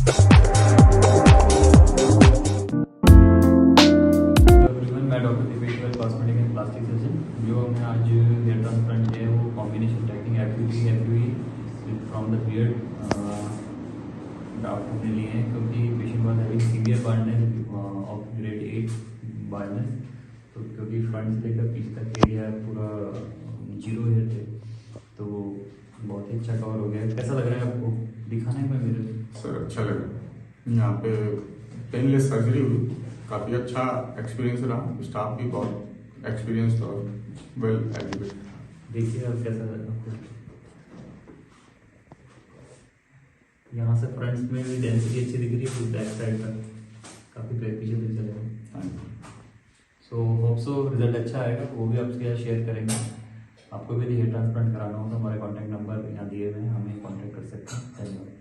मैं doctor Dipesh Goyal, cosmetic and plastic surgeon. जो हमने आज हेयर ट्रांसप्लांट किया है वो combination technique FUE from the beard doctor ने लिए हैं, क्योंकि patient was having severe baldness of grade 8 baldness. तो क्योंकि फ्रंट से लेकर पीछे तक एरिया पूरा जीरो हेयर थे, तो बहुत ही अच्छा कवर हो गया। कैसा लग रहा है आपको दिखाने में मेरे? सर अच्छा लगा, यहाँ पे पेनलेस सर्जरी हुई, काफ़ी अच्छा एक्सपीरियंस रहा। स्टाफ भी बहुत एक्सपीरियंस और वेल एजुकेटेड। देखिए अब कैसा लगा आपको। यहाँ से फ्रंट में भी डेंसिटी अच्छी दिख रही है, फिर बैक साइड पर काफ़ी बैक पीछे तक चलेगा। सो होप सो रिजल्ट अच्छा आएगा, वो भी आपसे शेयर करेंगे। आपको भी हेयर ट्रांसप्लांट कराना हो तो हमारे कॉन्टैक्ट नंबर यहाँ दिए हुए हैं, हमें कॉन्टैक्ट कर सकते हैं। धन्यवाद।